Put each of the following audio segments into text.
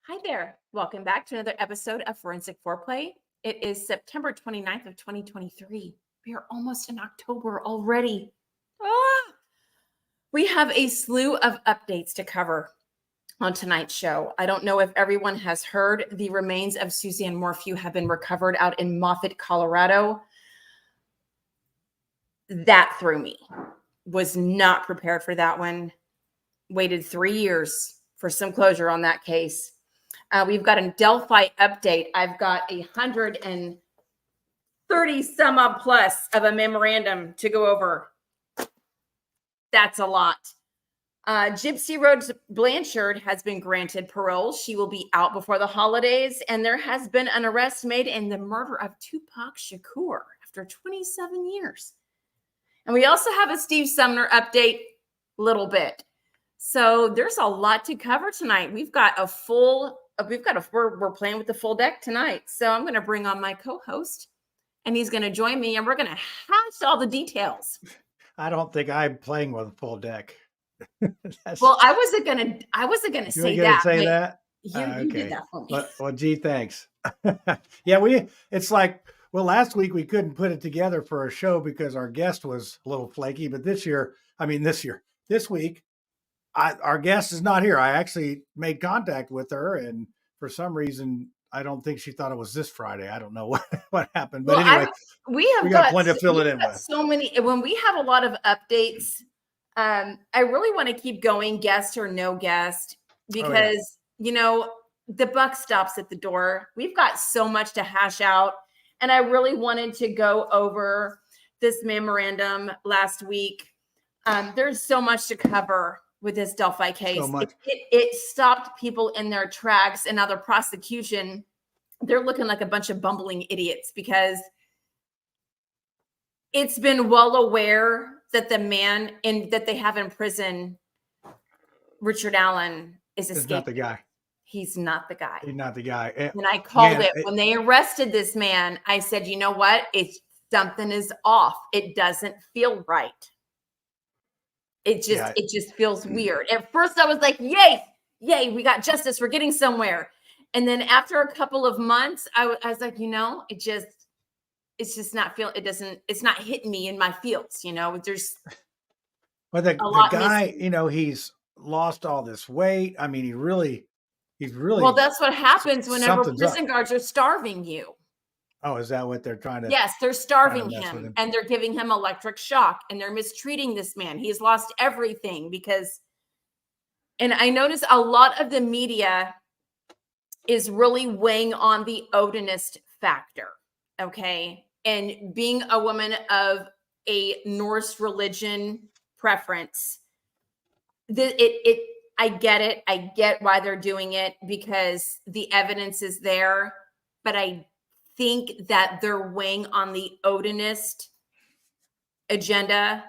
Hi there. Welcome back to another episode of Forensic Foreplay. It is September 29th of 2023. We are almost in October already. Ah! We have a slew of updates to cover on tonight's show. I don't know if everyone has heard the remains of Suzanne Morphew have been recovered out in Moffett, Colorado. That threw me. Was not prepared for that one. Waited 3 years for some closure on that case. We've got a Delphi update. I've got 130 some odd plus of a memorandum to go over. That's a lot. Gypsy Rose Blanchard has been granted parole. She will be out before the holidays. And there has been an arrest made in the murder of Tupac Shakur after 27 years. And we also have a Steve Sumner update, little bit. So there's a lot to cover tonight. We're playing with the full deck tonight. So I'm going to bring on my co-host and he's going to join me and we're going to hash all the details. I don't think I'm playing with a full deck. Well, I wasn't going to say that. Say that? You did that for me. Well, gee, thanks. Yeah, last week we couldn't put it together for a show because our guest was a little flaky, but this week, our guest is not here. I actually made contact with her, and for some reason, I don't think she thought it was this Friday. I don't know what happened, but anyway, we got plenty to fill it in with. So many. When we have a lot of updates, I really want to keep going, guest or no guest, because the buck stops at the door. We've got so much to hash out, and I really wanted to go over this memorandum last week. There's so much to cover with this Delphi case. So it stopped people in their tracks, and now the prosecution, they're looking like a bunch of bumbling idiots because it's been well aware that the man that they have in prison, Richard Allen, is not the guy. He's not the guy. He's not the guy. And I called it when they arrested this man. I said, you know what? Something is off. It doesn't feel right. It just feels weird. At first I was like, yay, we got justice. We're getting somewhere. And then after a couple of months, I was like, it's just not it's not hitting me in my feels, there's. But the guy, he's lost all this weight. I mean, he's really. Well, that's what happens whenever prison guards are starving you. Oh, is that what they're trying to? Yes, they're starving him and they're giving him electric shock and they're mistreating this man. He's lost everything and I notice a lot of the media is really weighing on the Odinist factor. Okay. And being a woman of a Norse religion preference, I get it. I get why they're doing it because the evidence is there, but I think that they're weighing on the Odinist agenda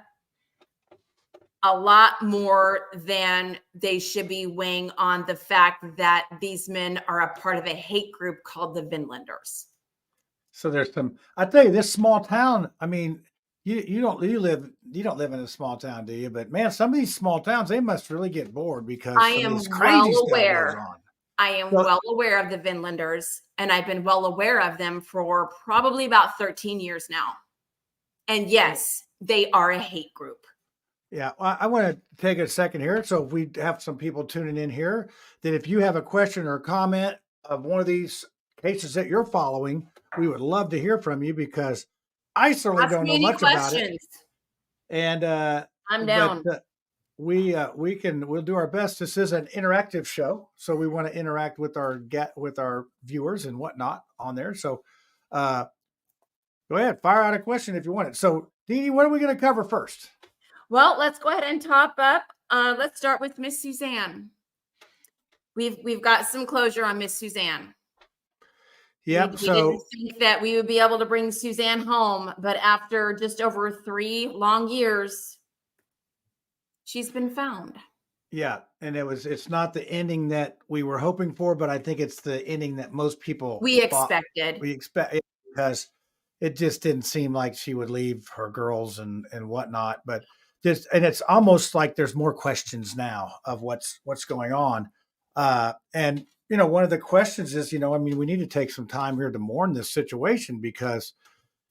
a lot more than they should be weighing on the fact that these men are a part of a hate group called the Vinlanders. So there's I tell you, this small town, I mean, you don't live in a small town, do you? But man, some of these small towns, they must really get bored because I am well aware of the Vinlanders, and I've been well aware of them for probably about 13 years now. And yes, they are a hate group. Yeah, I want to take a second here. So if we have some people tuning in here, that if you have a question or a comment of one of these cases that you're following, we would love to hear from you because I certainly don't know much about it. And I'm down. But, we'll do our best. This is an interactive show, so we want to interact with our viewers and whatnot on there. So go ahead, fire out a question if you want it. So Dee Dee, what are we going to cover first? Well, let's go ahead and top up. Let's start with Miss Suzanne. We've got some closure on Miss Suzanne. Yep. We didn't think that we would be able to bring Suzanne home, but after just over 3 long years, she's been found. Yeah, and it's not the ending that we were hoping for, but I think it's the ending that most people expected. We expect because it just didn't seem like she would leave her girls and whatnot. But it's almost like there's more questions now of what's going on. And one of the questions is, I mean, we need to take some time here to mourn this situation because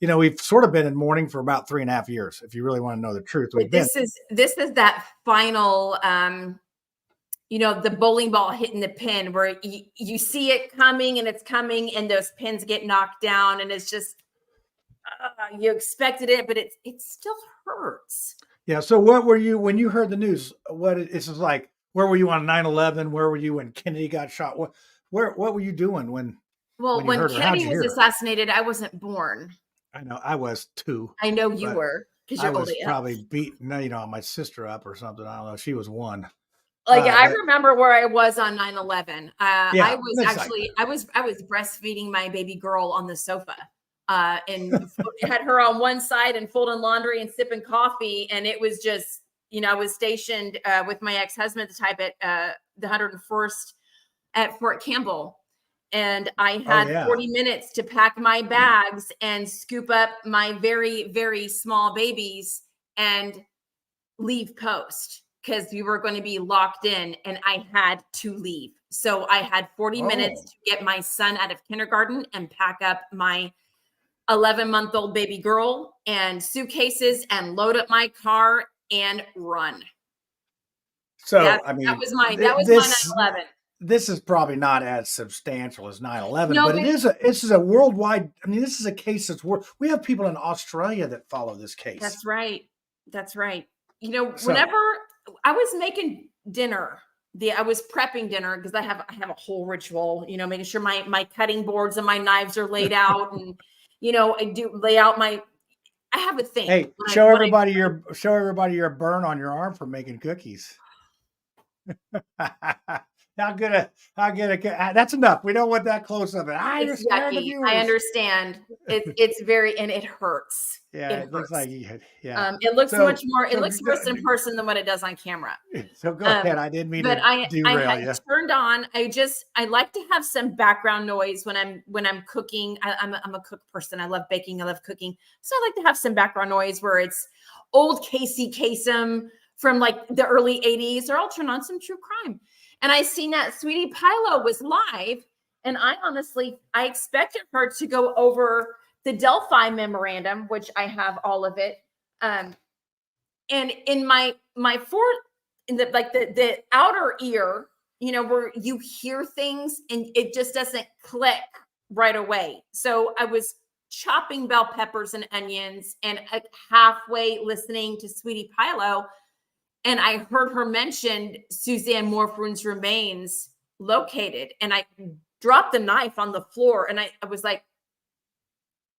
we've sort of been in mourning for about 3.5 years. If you really want to know the truth, we've been. This is that final, the bowling ball hitting the pin where you see it coming and it's coming and those pins get knocked down and it's just, you expected it, but it still hurts. Yeah. So what were you, when you heard the news, it's just like, where were you on 9/11? Where were you when Kennedy got shot? What were you doing when you when heard her? How'd Kennedy you was hear her? assassinated, I wasn't born. I know I was too. I know you But were because I you're old was AF. probably beating, my sister up or something. I don't know. She was one. Like I But remember where I was on 9/11. yeah, I was actually I was breastfeeding my baby girl on the sofa, and had her on one side and folding laundry and sipping coffee, and it was just I was stationed with my ex-husband at the time at the 101st at Fort Campbell, and I oh had yeah. 40 minutes to pack my bags and scoop up my very very small babies and leave post because we were going to be locked in and I had to leave. So I had 40 minutes Oh. to get my son out of kindergarten and pack up my 11-month-old baby girl and suitcases and load up my car and run. So I mean, That was my 9/11. this is probably not as substantial as 9/11, No, but but this is a worldwide. I mean, this is a case we have people in Australia that follow this case. that's right. That's right. So, Whenever I was making dinner, I was prepping dinner because I have a whole ritual, making sure my cutting boards and my knives are laid out, and I do lay out I have a thing. hey, show everybody your burn on your arm for making cookies. How good a that's enough. We don't want that close of it. It's yucky. I understand. It's very, and it hurts. Yeah, it looks like it looks So- much more. It so- looks worse in person than what it does on camera. So go ahead. I didn't mean But to derail I you. had turned on. I like to have some background noise when I'm cooking. I'm a cook person. I love baking. I love cooking. So I like to have some background noise where it's old Casey Kasem from like the early 80s, or I'll turn on some true crime. And I seen that Sweetie Pilo was live. And I expected her to go over the Delphi memorandum, which I have all of it. And in my in the outer ear, where you hear things and it just doesn't click right away. So I was chopping bell peppers and onions and halfway listening to Sweetie Pilo. And I heard her mention Suzanne Morfrune's remains located. And I dropped the knife on the floor. And I was like,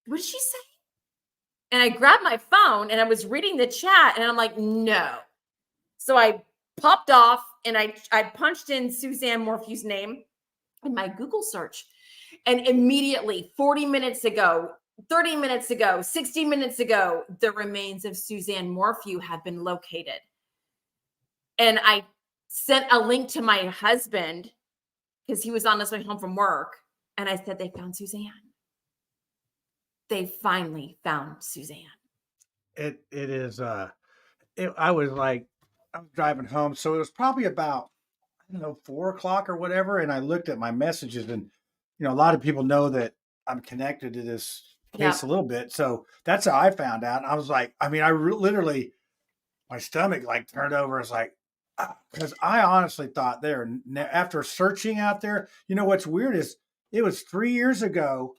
what did she say? And I grabbed my phone and I was reading the chat. And I'm like, no. So I popped off and I punched in Suzanne Morphew's name in my Google search. And immediately, 40 minutes ago, 30 minutes ago, 60 minutes ago, the remains of Suzanne Morphew have been located. And I sent a link to my husband because he was on his way home from work. And I said, they found Suzanne. They finally found Suzanne. It is, I was driving home. So it was probably about, 4 o'clock or whatever. And I looked at my messages and, a lot of people know that I'm connected to this case a little bit. So that's how I found out. And I was like, I literally, my stomach turned over. It's like, because I honestly thought after searching out there, what's weird is it was 3 years ago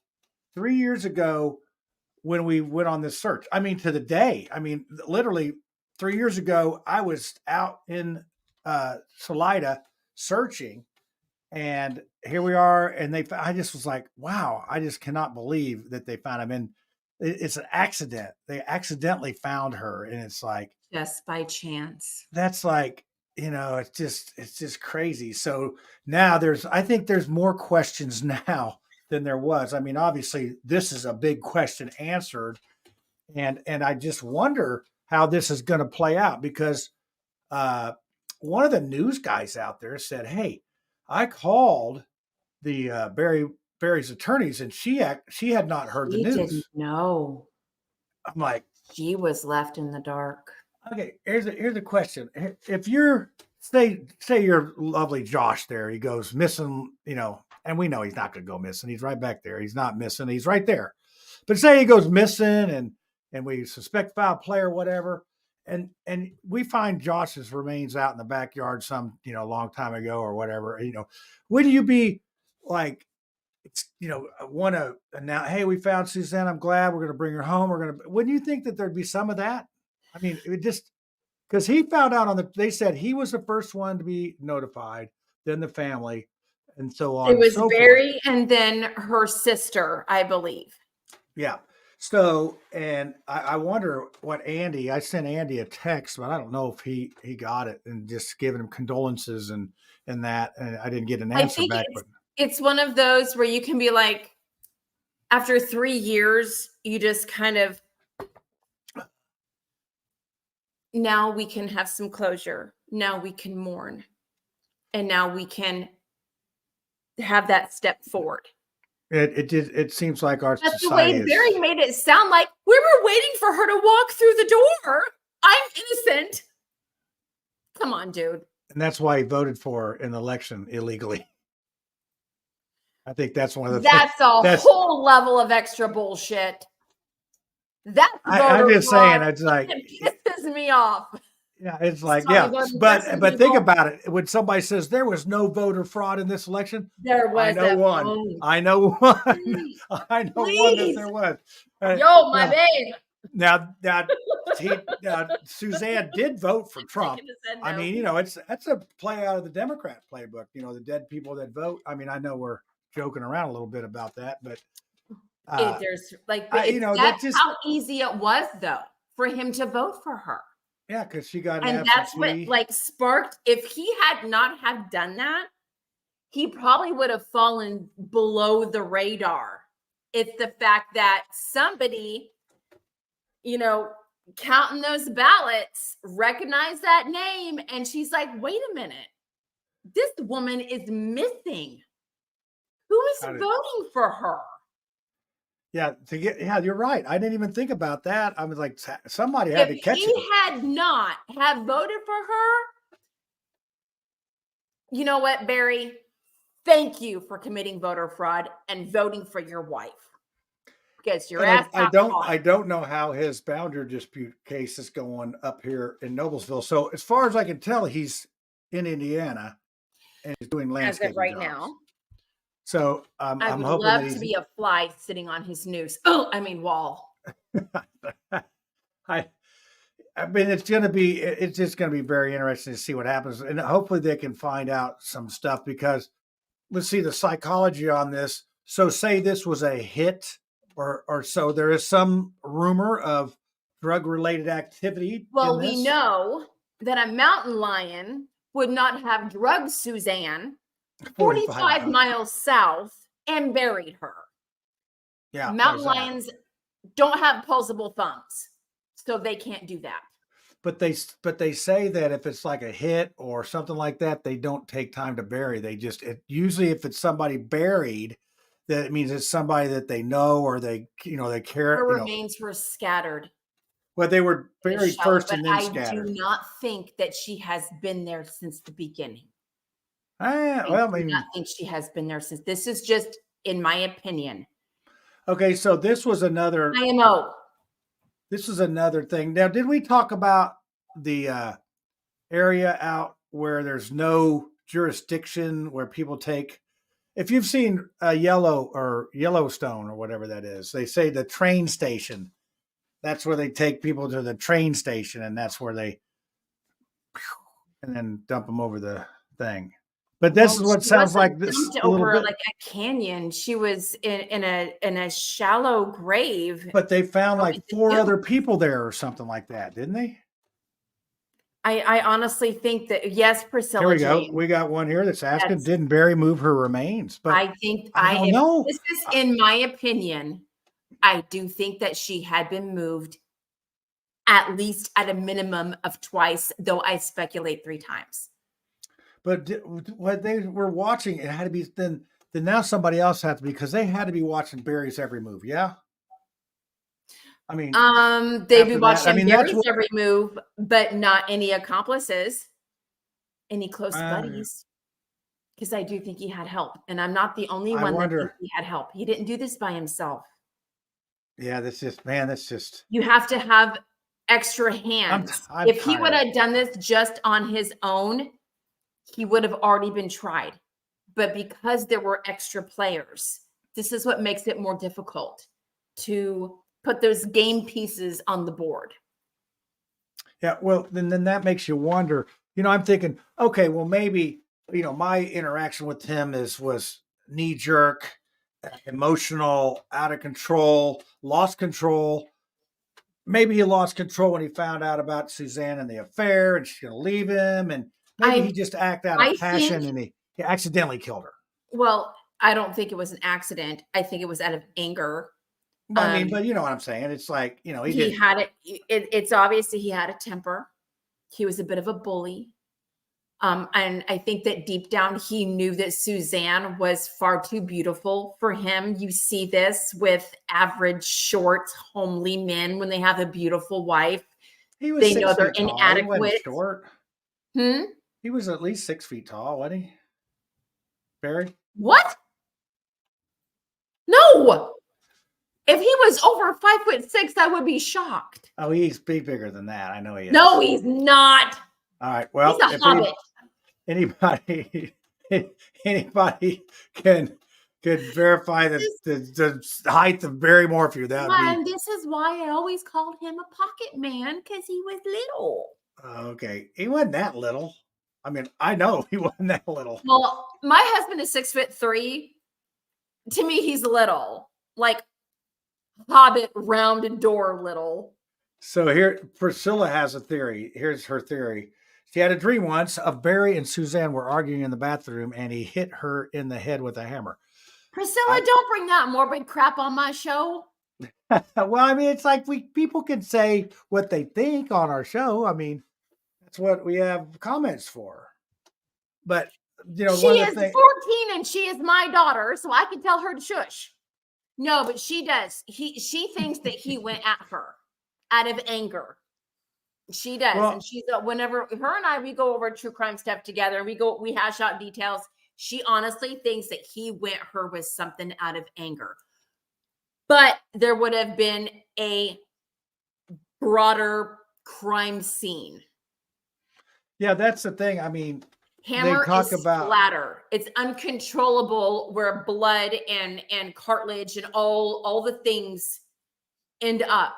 when we went on this search. To the day. Literally 3 years ago, I was out in Salida searching, and here we are. And I just was like, wow, I just cannot believe that they found him. And it's an accident. They accidentally found her, and it's like just by chance. That's it's just crazy. So now I think there's more questions now than there was. Obviously this is a big question answered, and I just wonder how this is going to play out because one of the news guys out there said, "Hey, I called the Barry's attorneys, and she had not heard the news." Didn't know. I'm like, she was left in the dark. Okay, here's the question. If you're say your lovely Josh there. He goes missing, and we know he's not going to go missing. He's right back there. He's not missing. He's right there. But say he goes missing, and we suspect foul play or whatever, and we find Josh's remains out in the backyard some a long time ago or whatever. Would you be like, want to announce, hey, we found Suzanne. I'm glad we're going to bring her home. Wouldn't you think that there'd be some of that? I mean, it just, because he found out they said he was the first one to be notified, then the family, and so on. It was and so Barry forth. and then her sister, I believe. Yeah. So, and I wonder what I sent Andy a text, but I don't know if he got it, and just giving him condolences and that, and I didn't get an answer back. But it's one of those where you can be like, after 3 years, you just kind of, now we can have some closure. Now we can mourn. And now we can have that step forward. It seems like our That's society the way Barry made it sound like we were waiting for her to walk through the door. I'm innocent. Come on, dude. And that's why he voted for her in the election illegally. I think that's one of the That's a whole level of extra bullshit. I'm just saying, it's like, it pisses me off. Yeah, it's like, but think about it. When somebody says there was no voter fraud in this election, there was. I know one. I know one that there was. Yo, my babe. Now, Suzanne did vote for Trump. I mean, that's a play out of the Democrat playbook. The dead people that vote. I mean, I know we're joking around a little bit about that, but that's how easy it was, though, for him to vote for her. Yeah, because she got an absentee. That's what sparked. If he had not have done that, he probably would have fallen below the radar. It's the fact that somebody, counting those ballots, recognized that name, and she's like, "Wait a minute, this woman is missing. Who is voting for her?" Yeah, you're right. I didn't even think about that. I was like, somebody had to catch it. If he had not have voted for her, you know what, Barry? Thank you for committing voter fraud and voting for your wife. Because your ass. I don't know how his boundary dispute case is going up here in Noblesville. So as far as I can tell, he's in Indiana and he's doing landscaping as of right jobs. Now. So I'm hoping love to be a fly sitting on his noose. Wall. I mean, it's just going to be very interesting to see what happens, and hopefully they can find out some stuff, because let's see the psychology on this. So say this was a hit, or so there is some rumor of drug-related activity. Well, we know that a mountain lion would not have drugged Suzanne 45 miles south and buried her. Yeah. Mountain lions don't have opposable thumbs, so they can't do that. But they say that if it's like a hit or something like that, they don't take time to bury. They just usually if it's somebody buried, that it means it's somebody that they know or they care. Her remains were scattered. Well, they were buried first and then scattered. I do not think that she has been there since the beginning. I do not think she has been there since. This is just, in my opinion. Okay, so this was another IMO. This is another thing. Now, did we talk about the area out where there's no jurisdiction, where people take? If you've seen Yellowstone or whatever that is, they say the train station. That's where they take people to the train station, and that's where they and then dump them over the thing. But this is what sounds like this over like a canyon. She was in a shallow grave. But they found like 4 other people there or something like that, didn't they? I honestly think that yes, Priscilla. Here we go. We got one here that's asking, didn't Barry move her remains? But I think I don't know. This is in my opinion. I do think that she had been moved at least at a minimum of twice, though I speculate 3 times. But what they were watching, it had to be then now somebody else had to be, because they had to be watching Barry's every move. Yeah. I mean, they'd be watching Barry's every move, but not any accomplices. Any close Uh, buddies? Because I do think he had help, and I'm not the only I one that thinks wonder. he had help. He didn't do this by himself. Yeah, that's just man. That's just. You have to have extra hands. I'm If he would tired. have done this just on his own, he would have already been tried. But because there were extra players, this is what makes it more difficult to put those game pieces on the board. Yeah, well, then that makes you wonder. I'm thinking, okay, well, maybe my interaction with him was knee jerk, emotional, out of control, lost control. Maybe he lost control when he found out about Suzanne and the affair, and she's going to leave him, and maybe I he just acted out of I think, passion and he accidentally killed her. well, I don't think it was an accident. I think it was out of anger. Well, I mean, Um, but you know what I'm saying? It's like he he didn't. had it's obvious that he had a temper. He was a bit of a bully. And I think that deep down he knew that Suzanne was far too beautiful for him. You see this with average, short, homely men when they have a beautiful wife. He was They know six they're feet tall. He wasn't inadequate. short. Hmm? He was at least 6 feet tall, wasn't he, Barry? What? No. If he was over 5'6", I would be shocked. Oh, he's bigger than that. I know he is. No, he's not. All right. He's Well, a if hobbit. anybody anybody can verify the height of Barry Morphew, that would be And this is why I always called him a pocket man, because he was little. okay. He wasn't that little. I mean, I know he wasn't that little. Well, my husband is 6'3". To me, he's little, like hobbit rounded door little. So here, Priscilla has a theory. Here's her theory. She had a dream once of Barry and Suzanne were arguing in the bathroom, and he hit her in the head with a hammer. Priscilla, don't bring that morbid crap on my show. Well, I mean, it's like people can say what they think on our show. I mean, that's what we have comments for. But She one of the is things 14 and she is my daughter, so I can tell her to shush. No, but she does. She thinks that he went at her out of anger. She does. Well, And she's whenever her and I we go over true crime stuff together and we hash out details. She honestly thinks that he went her with something out of anger. But there would have been a broader crime scene. yeah, that's the thing. I mean, Hammer they talk is about splatter. It's uncontrollable where blood and cartilage and all the things end up.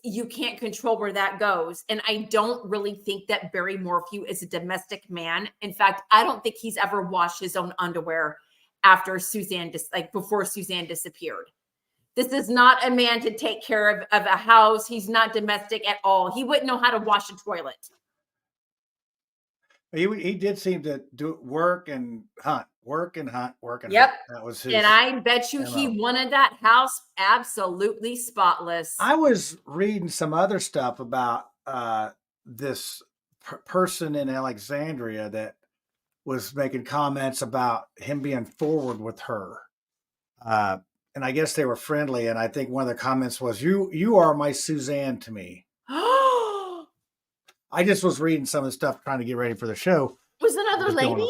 You can't control where that goes. And I don't really think that Barry Morphew is a domestic man. In fact, I don't think he's ever washed his own underwear after before Suzanne disappeared. This is not a man to take care of a house. He's not domestic at all. He wouldn't know how to wash a toilet. he did seem to do work and hunt, work and hunt, work and Yep. hunt. That was his. And I bet you MO. he wanted that house absolutely spotless. I was reading some other stuff about this person in Alexandria that was making comments about him being forward with her. And I guess they were friendly. And I think one of the comments was, you are my Suzanne to me. I just was reading some of the stuff trying to get ready for the show. Was another lady?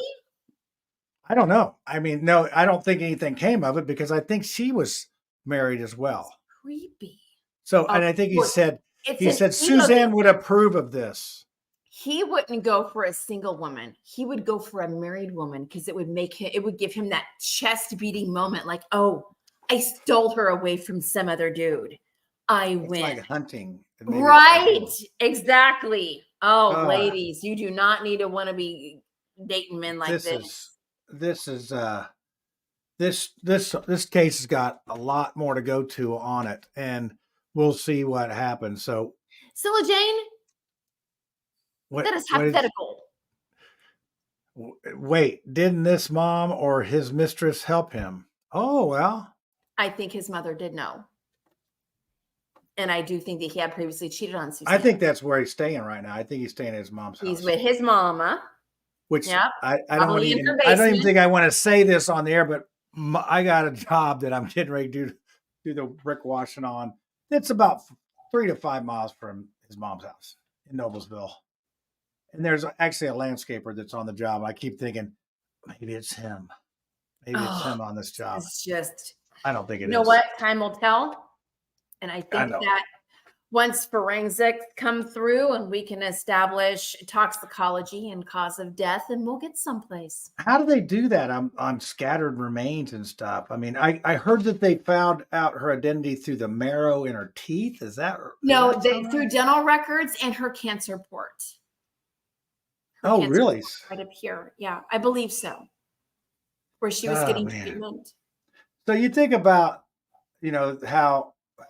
I don't know. I mean, no, I don't think anything came of it because I think she was married as well. Creepy. So, and I think he said Suzanne would approve of this. He wouldn't go for a single woman. He would go for a married woman because it would give him that chest beating moment like, oh, I stole her away from some other dude. I win. It's like hunting. Right. Exactly. Oh, ladies, you do not need to want to be dating men like this. This case has got a lot more to go to on it, and we'll see what happens. So, Scylla Jane, that is hypothetical. Wait, didn't this mom or his mistress help him? Oh, well. I think his mother did know. And I do think that he had previously cheated on Suzanne. I think that's where he's staying right now. I think he's staying at his mom's house. He's with his mama. Which I don't even think I want to say this on the air, but I got a job that I'm getting ready to do the brick washing on. It's about 3 to 5 miles from his mom's house in Noblesville. And there's actually a landscaper that's on the job. I keep thinking, maybe it's him. Maybe it's Oh, him on this job. it's just, I don't think you it know is. what? Time will tell. And I I think know. that once forensics come through and we can establish toxicology and cause of death, and we'll get someplace. How do they do that on scattered remains and stuff? I mean, I heard that they found out her identity through the marrow in her teeth. Does No, that sound right? through dental records and her cancer port. Her Oh, cancer really? port right up here. Yeah, I believe so. Where she was Oh getting man. treatment. So you think about,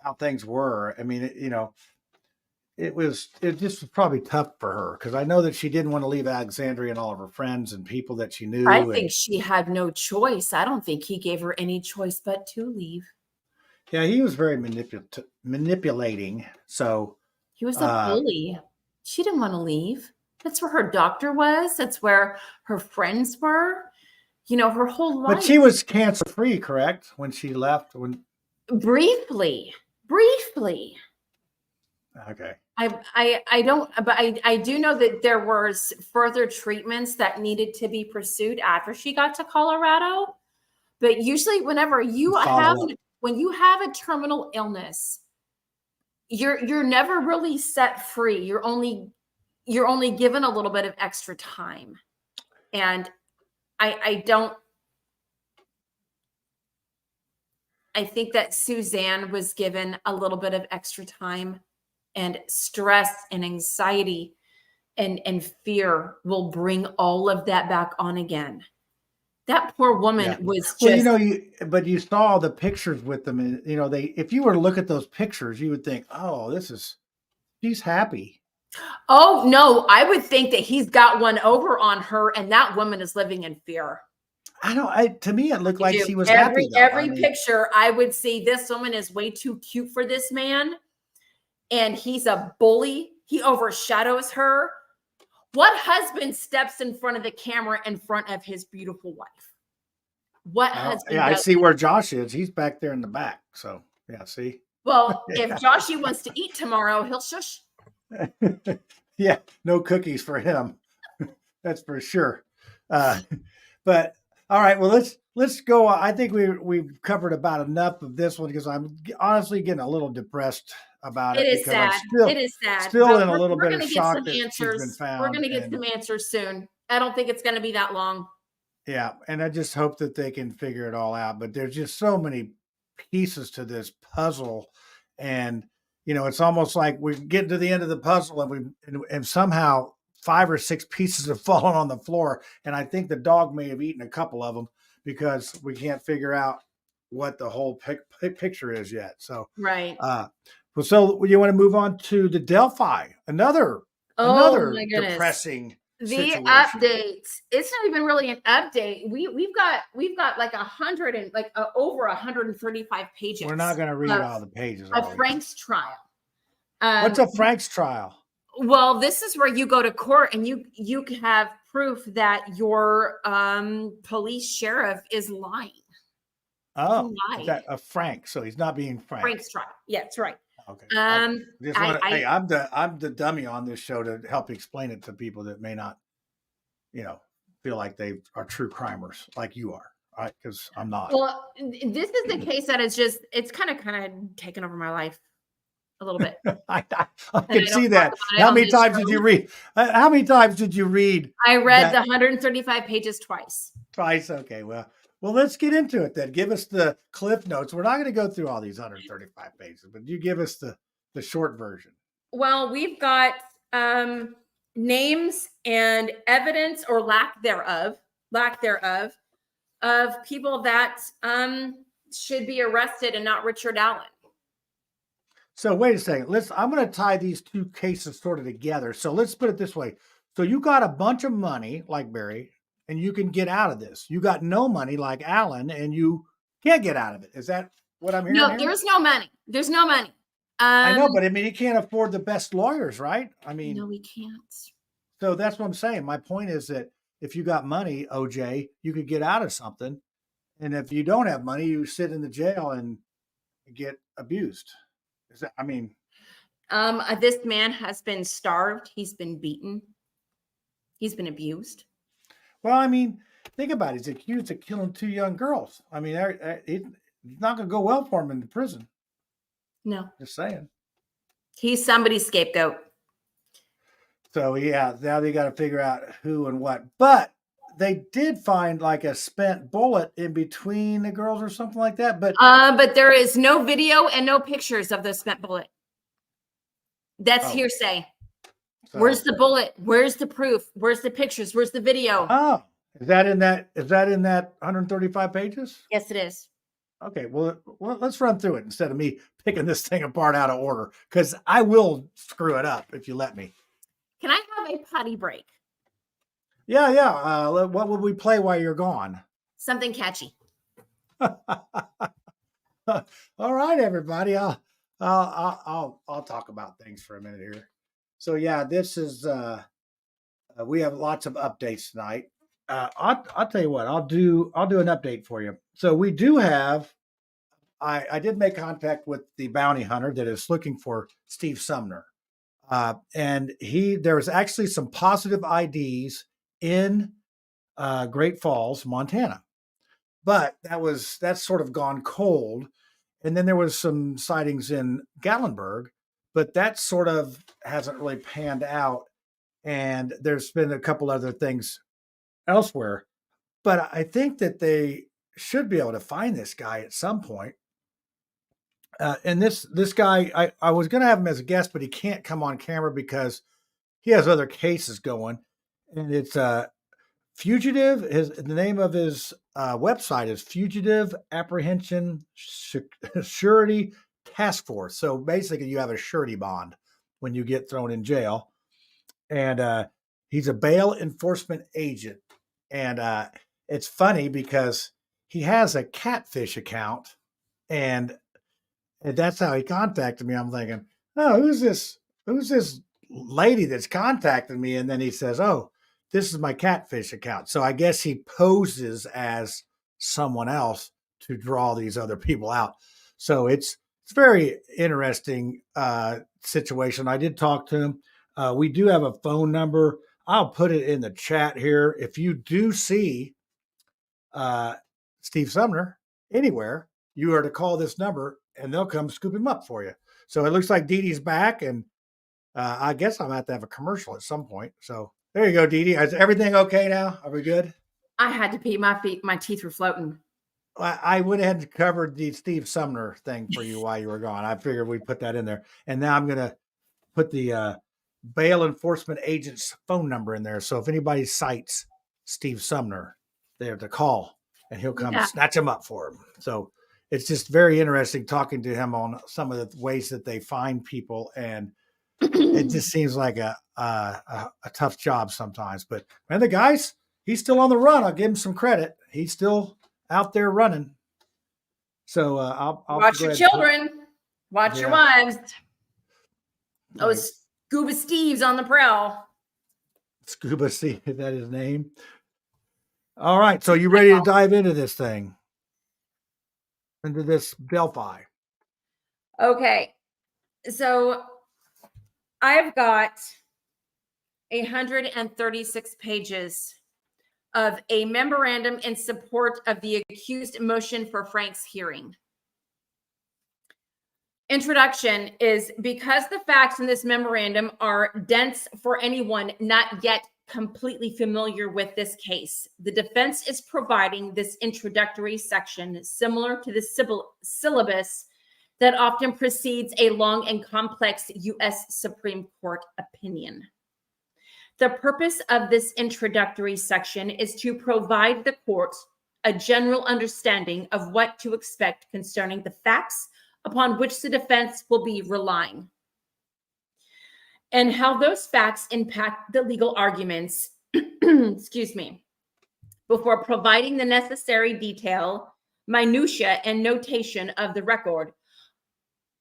how things were. I mean, it just was probably tough for her because I know that she didn't want to leave Alexandria and all of her friends and people that she I knew. think And she had no choice. I don't think he gave her any choice but to leave. yeah, he was very manipulating. So, He was a uh, bully. She didn't want to leave. That's where her doctor was. That's where her friends were. Her whole but life. she was cancer free, correct? When she left, Briefly. okay. I don't, but I do know that there was further treatments that needed to be pursued after she got to Colorado. But usually whenever Follow up. when you have a terminal illness, you're never really set free. You're only given a little bit of extra time. And I don't I think that Suzanne was given a little bit of extra time, and stress and anxiety and fear will bring all of that back on again. That poor Yeah. woman was Well, just, but you saw the pictures with them, and if you were to look at those pictures, you would think, oh, she's happy. oh no, I would think that he's got one over on her and that woman is living in fear. To me, it looked I like do. she was happy though. I Every mean, picture I would see, this woman is way too cute for this man, and he's a bully. He overshadows her. What husband steps in front of the camera in front of his beautiful wife? What husband yeah, I does? see where Josh is. He's back there in the back. So yeah, see. Well, if Yeah. Joshy wants to eat tomorrow, he'll shush. Yeah, no cookies for him. That's for sure. But all right, well let's go. I think we've covered about enough of this one because I'm honestly getting a little depressed about It it is because I'm sad. It is sad. still But in a little we're bit going of to get some shock that she's been answers. We're found. going to get And some answers soon. I don't think it's going to be that long. yeah, and I just hope that they can figure it all out. But there's just so many pieces to this puzzle, and it's almost like we're getting to the end of the puzzle, and somehow 5 or 6 pieces have fallen on the floor, and I think the dog may have eaten a couple of them because we can't figure out what the whole picture is yet. So, Right. well, so you want to move on to the Delphi, another Oh my goodness. depressing The situation. updates. It's not even really an update. We've got like 100 and like over 135 pages. We're not going to read all the pages. Of Frank's trial. What's a Frank's trial? Well, this is where you go to court and you have proof that your police sheriff is lying. Oh, is that a Frank? So he's not being Frank. Frank's trial. Yeah, that's right. Okay. Hey, I'm the dummy on this show to help explain it to people that may not, feel like they are true crimers like you are, right? Because I'm not. Well, this is the case that it's kind of taken over my life a little bit. I can see that. How many times did you read? How many times did you read? I read the 135 pages twice. Twice. Okay. Well, let's get into it then. Give us the cliff notes. We're not going to go through all these 135 pages, but you give us the short version. Well, we've got names and evidence or lack thereof of people that should be arrested and not Richard Allen. So wait a second. I'm going to tie these two cases sort of together. So let's put it this way. So you got a bunch of money like Barry, and you can get out of this. You got no money like Allen, and you can't get out of it. Is that what I'm hearing? No, there's no money. There's no money. I know, but I mean, he can't afford the best lawyers, right? I mean, no, we can't. So that's what I'm saying. My point is that if you got money, OJ, you could get out of something. And if you don't have money, you sit in the jail and get abused. This man has been starved. He's been beaten. He's been abused. Well, I mean, think about it. He's accused of killing 2 young girls. I mean, it's not going to go well for him in the prison. No. Just saying. He's somebody's scapegoat. So, yeah, now they got to figure out who and what. But they did find like a spent bullet in between the girls or something like that. But there is no video and no pictures of the spent bullet. That's hearsay. So, where's the bullet? Where's the proof? Where's the pictures? Where's the video? Oh, is that in that 135 pages? Yes, it is. Okay, well, let's run through it instead of me picking this thing apart out of order, because I will screw it up if you let me. Can I have a potty break? Yeah. What would we play while you're gone? Something catchy. All right, everybody. I'll talk about things for a minute here. So yeah, this is we have lots of updates tonight. I'll tell you what, I'll do an update for you. So we do have, I did make contact with the bounty hunter that is looking for Steve Sumner. And there was actually some positive IDs in Great Falls, Montana, but that's sort of gone cold. And then there was some sightings in Gatlinburg, but that sort of hasn't really panned out. And there's been a couple other things elsewhere, but I think that they should be able to find this guy at some point. And this guy, I was going to have him as a guest, but he can't come on camera because he has other cases going. And it's Fugitive. The name of his website is Fugitive Apprehension Surety Task Force. So basically, you have a surety bond when you get thrown in jail. And he's a bail enforcement agent. And it's funny because he has a catfish account, and that's how he contacted me. I'm thinking, oh, who's this lady that's contacting me? And then he says, oh, this is my catfish account. So I guess he poses as someone else to draw these other people out. So it's very interesting situation. I did talk to him. We do have a phone number. I'll put it in the chat here. If you do see Steve Sumner anywhere, you are to call this number and they'll come scoop him up for you. So it looks like Dee Dee's back, and I guess I'm going to have to have a commercial at some point. So there you go, Dee Dee. Is everything okay now? Are we good? I had to pee. My teeth were floating. I went ahead and covered the Steve Sumner thing for you while you were gone. I figured we'd put that in there. And now I'm going to put the bail enforcement agent's phone number in there. So if anybody cites Steve Sumner, they have to call and he'll come snatch him up for him. So it's just very interesting talking to him on some of the ways that they find people. And it just seems like a tough job sometimes. But man, the guy's, he's still on the run. I'll give him some credit. He's still out there running. So I'll watch your children. Watch your wives. Oh, right. Scuba Steve's on the prowl. Scuba Steve, is that his name? All right. So you ready to dive into this thing? Into this Delphi? Okay. So I've got 136 pages of a memorandum in support of the accused motion for Frank's hearing. Introduction is because the facts in this memorandum are dense for anyone not yet completely familiar with this case. The defense is providing this introductory section similar to the syllabus that often precedes a long and complex U.S. Supreme Court opinion. The purpose of this introductory section is to provide the court a general understanding of what to expect concerning the facts upon which the defense will be relying, and how those facts impact the legal arguments, excuse me, before providing the necessary detail, minutia, and notation of the record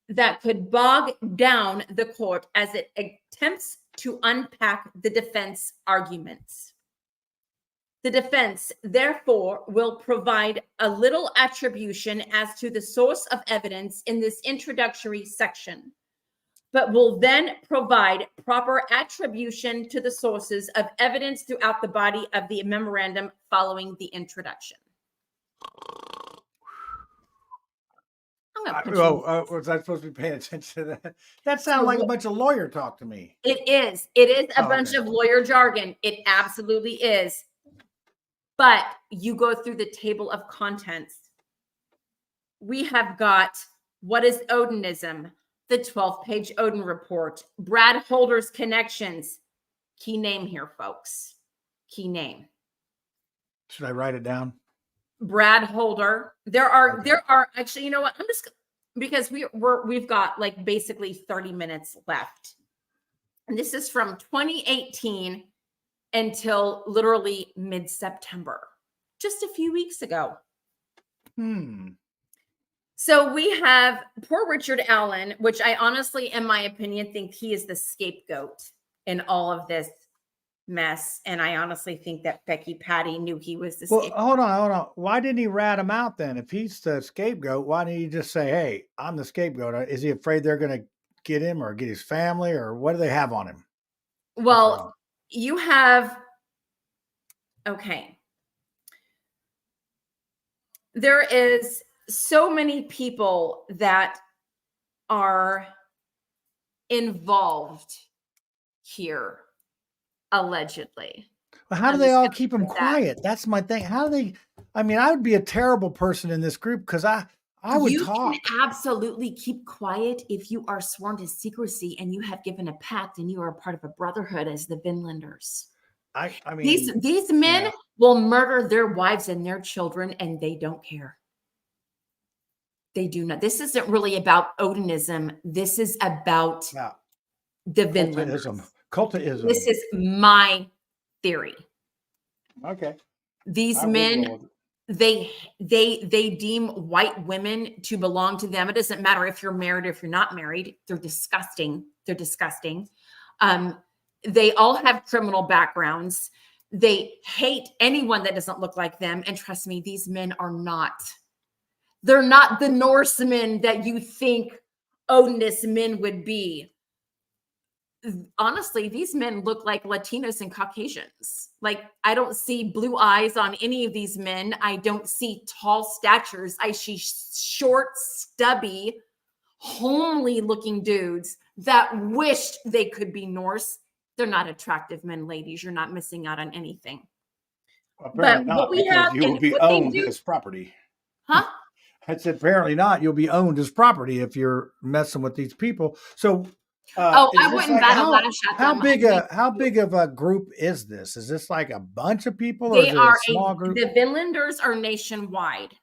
that could bog down the court as it attempts to unpack the defense arguments. The defense, therefore, will provide a little attribution as to the source of evidence in this introductory section. but will then provide proper attribution to the sources of evidence throughout the body of the memorandum following the introduction. Was I supposed to be paying attention to that? That sounded like a bunch of lawyer talk to me. It is a bunch of lawyer jargon. It absolutely is. But you go through the table of contents. We have got what is Odinism, the 12-page Odin report, Brad Holder's connections. Key name here, folks. Key name. Should I write it down? Brad Holder. There are actually, you know what? I'm just, because we've got like basically 30 minutes left. And this is from 2018 until literally mid-September, just a few weeks ago. So we have poor Richard Allen, which I honestly, in my opinion, think he is the scapegoat in all of this mess. And I honestly think that Becky Patty knew he was the scapegoat. Hold on. Why didn't he rat him out then? If he's the scapegoat, why didn't he just say, hey, I'm the scapegoat? Is he afraid they're going to get him or get his family, or what do they have on him? Well, you have, okay. There is so many people that are involved here, allegedly. Well, how do they all keep him quiet? That's my thing. How do they? I mean, I would be a terrible person in this group because I would talk. You can absolutely keep quiet if you are sworn to secrecy and you have given a pact and you are a part of a brotherhood as the Vinlanders. I mean, these men will murder their wives and their children, and they don't care. They do not. This isn't really about Odinism. This is about the Vinlanders. Cultism. This is my theory. Okay. These men, they deem white women to belong to them. It doesn't matter if you're married or if you're not married. They're disgusting. They're disgusting. They all have criminal backgrounds. They hate anyone that doesn't look like them. And trust me, these men are not. They're not the Norsemen that you think Odinist men would be. Honestly, these men look like Latinos and Caucasians. Like, I don't see blue eyes on any of these men. I don't see tall statures. I see short, stubby, homely looking dudes that wished they could be Norse. They're not attractive men, ladies. You're not missing out on anything. Apparently but not, what we have, you will be owned as property. Huh? I said, apparently not. You'll be owned as property if you're messing with these people. So, I wouldn't bat a lash at them. How big of a group is this? Is this like a bunch of people, or is it a small group? The Vinlanders are nationwide.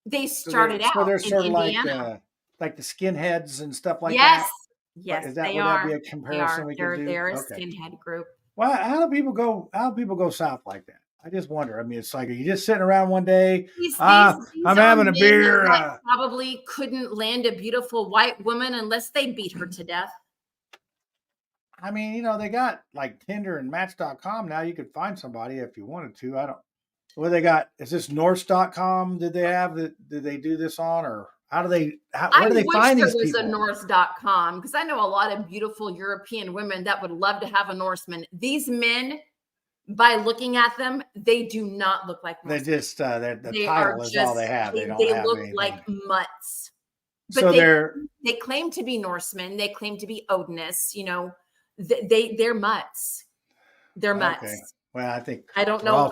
They started out so they're sort in of Indiana. like the skinheads and stuff like that. Yes, would that be a comparison we can do? They're a skinhead group. Well, how do people go south like that? I just wonder. I mean, it's like, are you just sitting around one day? I'm having a beer. Probably couldn't land a beautiful white woman unless they beat her to death. I mean, they got like Tinder and Match.com now. You could find somebody if you wanted to. What they got? Is this Norse.com? Did they do this on, or where do they find these people? I wish there was a Norse.com, because I know a lot of beautiful European women that would love to have a Norseman. These men, by looking at them, they do not look like Norsemen. They just the title is all they have. They look like mutts. But so they claim to be Norsemen. They claim to be Odinists. They're mutts. They're mutts. Okay. Well, I don't know.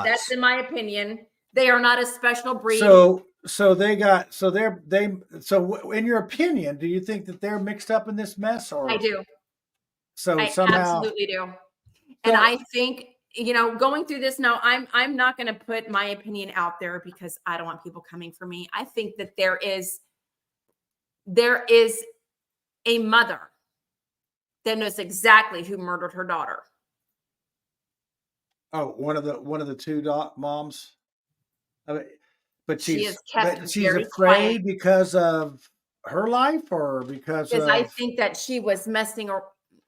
That's in my opinion. They are not a special breed. So in your opinion, do you think that they're mixed up in this mess? Or I do. So I absolutely do. And I think, going through this now, I'm not going to put my opinion out there because I don't want people coming for me. I think that there is a mother that knows exactly who murdered her daughter. Oh, one of the two moms. But she's afraid quiet. because of her life, or because I think that she was messing or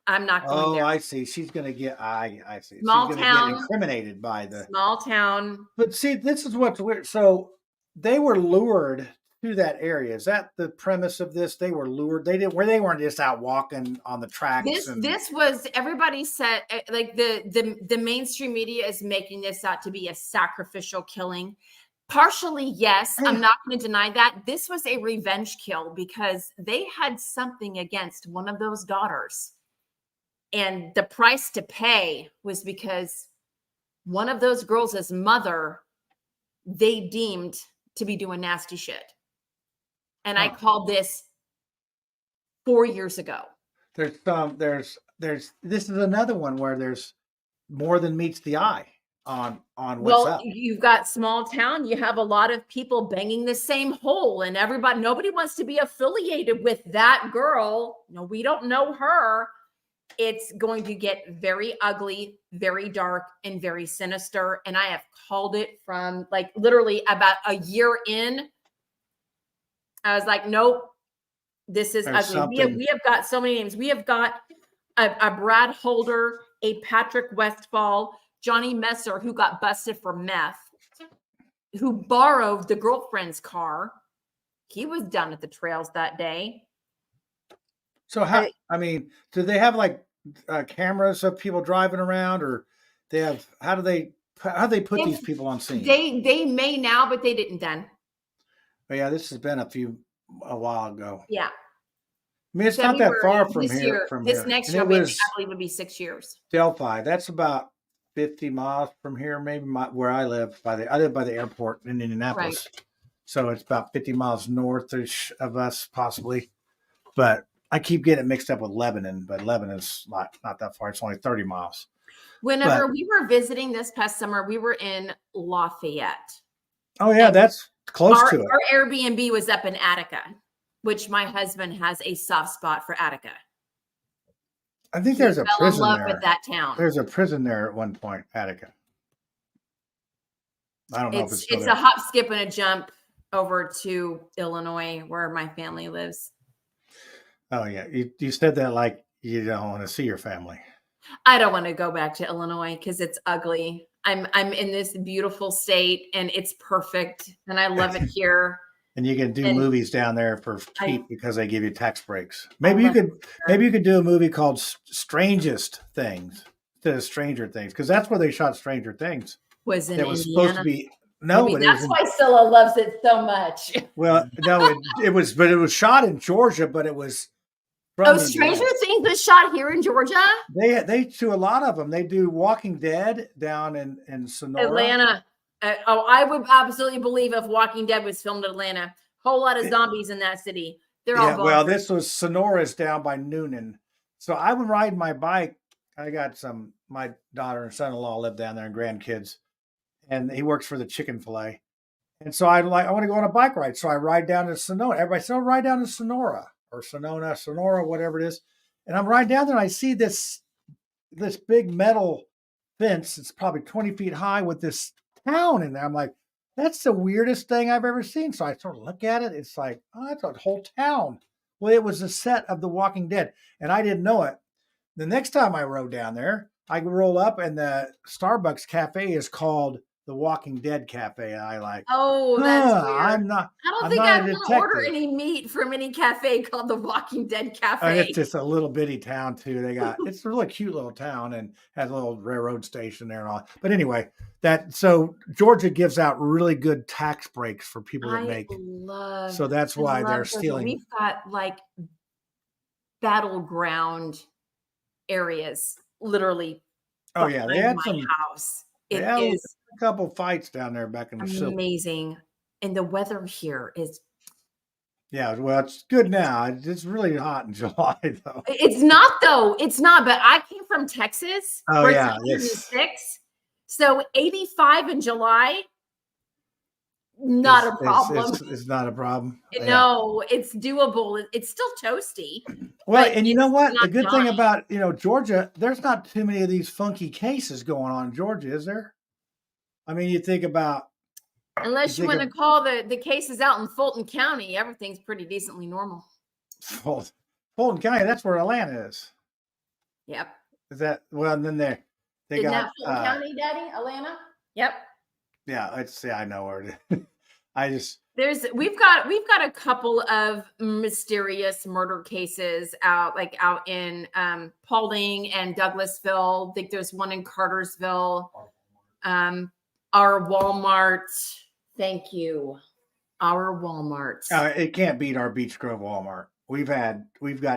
I'm not going there. Oh, I see. She's going to get. I see. Small she's town, get incriminated by the small town. But see, this is what's weird. So they were lured to that area? Is that the premise of this? They were lured. They weren't just out walking on the tracks and This was everybody said like the mainstream media is making this out to be a sacrificial killing. Partially, yes, I'm not going to deny that. This was a revenge kill because they had something against one of those daughters. And the price to pay was because one of those girls' mother, they deemed to be doing nasty shit. And I called this 4 years ago. there's this is another one where there's more than meets the eye on what's up. You've got small town, you have a lot of people banging the same hole, and nobody wants to be affiliated with that girl. No, we don't know her. It's going to get very ugly, very dark, and very sinister. And I have called it from like literally about a year in. I was like, nope, this is There's ugly. We have got so many names. We have got a Brad Holder, a Patrick Westfall, Johnny Messer, who got busted for meth, who borrowed the girlfriend's car. He was down at the trails that day. So do they have like cameras of people driving around, or they have? How do they put these people on scene? They may now, but they didn't then. But yeah, this has been a while ago. Yeah. I mean, it's not that far from here. This next year, I believe, would be 6 years. Delphi. That's about 50 miles from here, maybe where I live. I live by the airport in Indianapolis, right. So it's about 50 miles north-ish of us, possibly. But I keep getting it mixed up with Lebanon, but Lebanon is not that far. It's only 30 miles. Whenever we were visiting this past summer, we were in Lafayette. Oh, yeah, that's close to it. Our Airbnb was up in Attica, which my husband has a soft spot for Attica. I think there's a prison there. Fell in love with that town. There's a prison there at one point, Attica. I don't know if it's still there. A hop, skip, and a jump over to Illinois, where my family lives. Oh, yeah. You said that like you don't want to see your family. I don't want to go back to Illinois because it's ugly. I'm in this beautiful state and it's perfect and I love it here. And you can do movies down there for cheap because they give you tax breaks. Maybe you could do a movie called Strangest Things instead of Stranger Things, because that's where they shot Stranger Things. Was in was Indiana? Supposed to be but that's why Scylla loves it so much. Well, no, it was shot in Georgia, but it was. Stranger Things was shot here in Georgia? They do a lot of them. They do Walking Dead down in Sonora. Atlanta. I would absolutely believe if Walking Dead was filmed in Atlanta. Whole lot of zombies in that city. They're all well, this was Sonora's down by Noonan. So I would ride my bike. I got my daughter and son-in-law live down there and grandkids. And he works for the chicken fillet. And so I want to go on a bike ride. So I ride down to Sonora. Everybody said, ride down to Sonora. Or Sonora, whatever it is. And I'm riding down there and I see this big metal fence. It's probably 20 feet high with this town in there. I'm like, that's the weirdest thing I've ever seen. So I sort of look at it. It's like, oh, that's a whole town. Well, it was a set of The Walking Dead. And I didn't know it. The next time I rode down there, I roll up and the Starbucks cafe is called The Walking Dead Cafe. And I like, that's weird. I don't think I'm going to order any meat from any cafe called The Walking Dead Cafe. It's just a little bitty town too. It's a really cute little town and has a little railroad station there and all. But anyway, so Georgia gives out really good tax breaks for people that make. So that's why they're stealing. We've got like battleground areas, literally. Oh yeah, they had some house. It is a couple fights down there back in the amazing, and the weather here is. Yeah, well, it's good now. It's really hot in July, though. It's not, though. It's not. But I came from Texas. Oh yeah, it's 106. So 85 in July. Not a problem. It's not a problem. No, it's doable. It's still toasty. Well, and you know what? The good thing about, Georgia, there's not too many of these funky cases going on in Georgia, is there? I mean, you think about. Unless you want to call the cases out in Fulton County, everything's pretty decently normal. Fulton County, that's where Atlanta is. Yep. Is that, well, and then they Isn't got. that Fulton County, Daddy? Atlanta? Yep. Yeah, I know where it is. we've got a couple of mysterious murder cases out in Paulding and Douglasville. I think there's one in Cartersville. Our Walmart. Thank you. Our Walmart. It can't beat our Beech Grove Walmart. We've got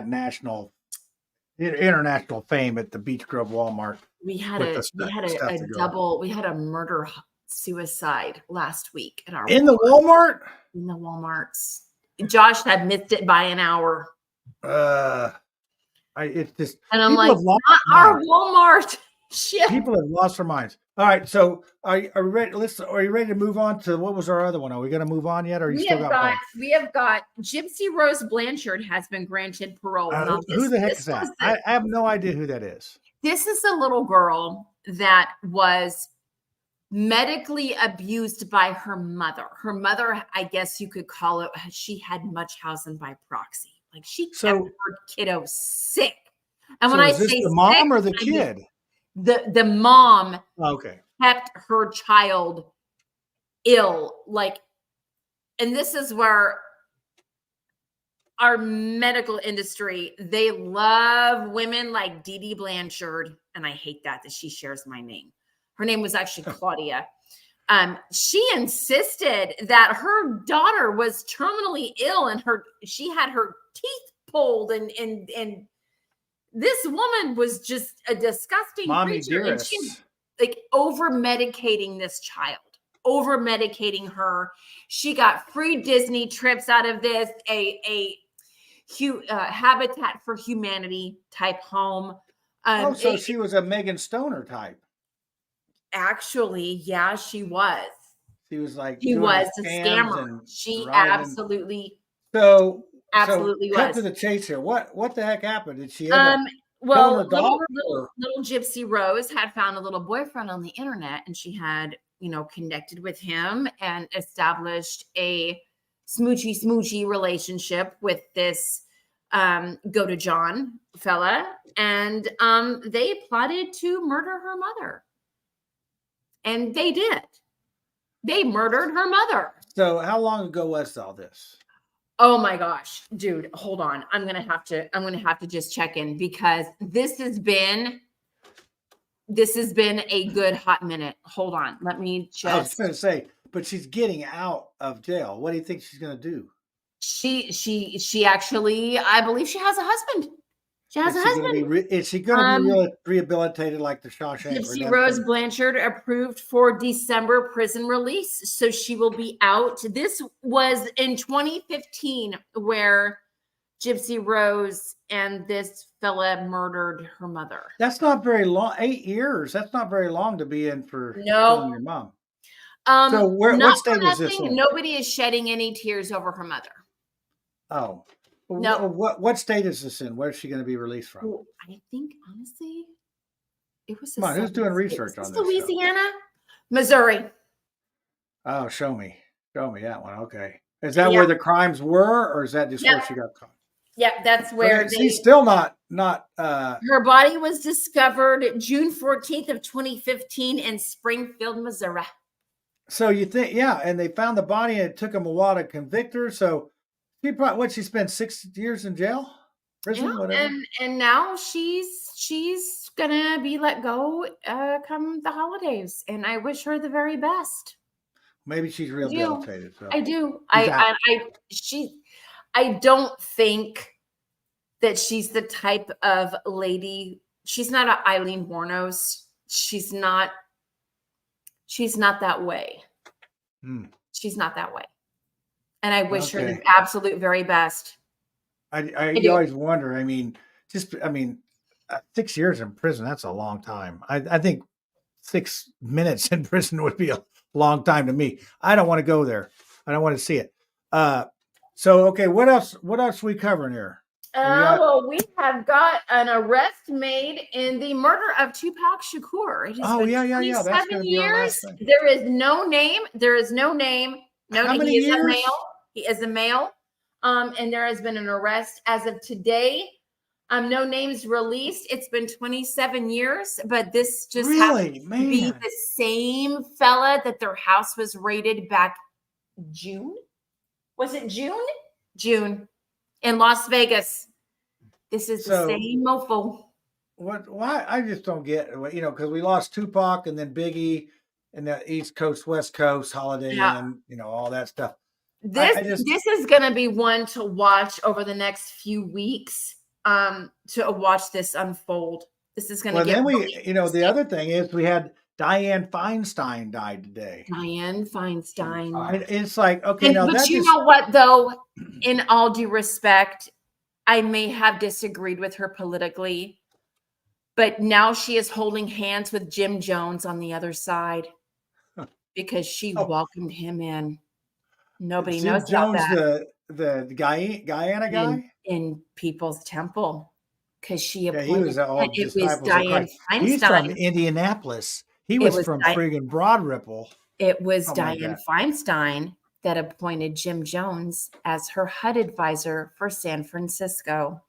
international fame at the Beech Grove Walmart. We had a murder suicide last week at our in the Walmart. In the Walmarts. Josh had missed it by an hour. It's just, and I'm like, not our Walmart. Shit. People have lost their minds. All right, so are you ready? Are you ready to move on to what was our other one? Are we going to move on yet? Or we have got Gypsy Rose Blanchard has been granted parole. Who the heck is that? I have no idea who that is. This is a little girl that was medically abused by her mother. Her mother, I guess you could call it, she had Munchausen by proxy. Like she kept her kiddo sick. And when I say the mom or the kid? The mom kept her child ill. And this is where our medical industry, they love women like Dee Dee Blanchard. And I hate that she shares my name. Her name was actually Claudia. She insisted that her daughter was terminally ill and she had her teeth pulled and this woman was just a disgusting creature. And she over medicating this child, over medicating her. She got free Disney trips out of this, a Habitat for Humanity type home. So she was a Megan Stoner type. Actually, yeah, she was. She was she was a scammer. She absolutely. Absolutely was. Cut to the chase here. What the heck happened? Did she little Gypsy Rose had found a little boyfriend on the internet, and she had, connected with him and established a smoochy relationship with this Go to John fella, and they plotted to murder her mother. And they did. They murdered her mother. So how long ago was all this? Oh my gosh, dude, hold on. I'm going to have to just check in because this has been a good hot minute. Hold on. Let me just. I was going to say, but she's getting out of jail. What do you think she's going to do? She actually, I believe she has a husband. She has a husband. Is she going to be rehabilitated like the Shawshank? Gypsy Rose Blanchard approved for December prison release, so she will be out. This was in 2015 where Gypsy Rose and this fella murdered her mother. That's not very long. 8 years. That's not very long to be in for killing your mom. So what state is this in? Nobody is shedding any tears over her mother. Oh. No. What state is this in? Where is she going to be released from? Well, I think, honestly, it was. Come on, who's doing research on this? Louisiana? Missouri. Oh, show me that one. Okay. Is that where the crimes were, or is that just where she got caught? Yeah, that's where she's still not. Her body was discovered June 14th of 2015 in Springfield, Missouri. So you think, and they found the body, and it took them a while to convict her. So. She spent 6 years in jail, prison, whatever. And now she's gonna be let go come the holidays, and I wish her the very best. Maybe she's rehabilitated. I do. I don't think that she's the type of lady. She's not an Eileen Wuornos. She's not that way. She's not that way. And I wish her the absolute very best. I always wonder. 6 years in prison, that's a long time. I think 6 minutes in prison would be a long time to me. I don't want to go there. I don't want to see it. What else are we covering here? We have got an arrest made in the murder of Tupac Shakur. It has been 27 years. There is no name. No, he is a male. He is a male. And there has been an arrest as of today. No names released. It's been 27 years, but this just happens to be the same fella that their house was raided back June. Was it June? June in Las Vegas. This is the So same mofo. why I just don't get, because we lost Tupac and then Biggie and the East Coast, West Coast, Holiday Yeah. Inn, all that stuff. This is going to be one to watch over the next few weeks to watch this unfold. This is going to get then really the other thing is we had Dianne Feinstein died today. Dianne Feinstein. It's like, okay, now But that you know what, though, in all due respect, I may have disagreed with her politically, but now she is holding hands with Jim Jones on the other side because she welcomed him in. Nobody Jim knows about Jones, that. the Guyana guy In People's Temple, because she Yeah, he was appointed, and all it was disciples of Dianne Christ. He's from Feinstein. Indianapolis. He It was was from friggin' Broad Ripple. It was Something like Dianne that. Feinstein that appointed Jim Jones as her HUD advisor for San Francisco.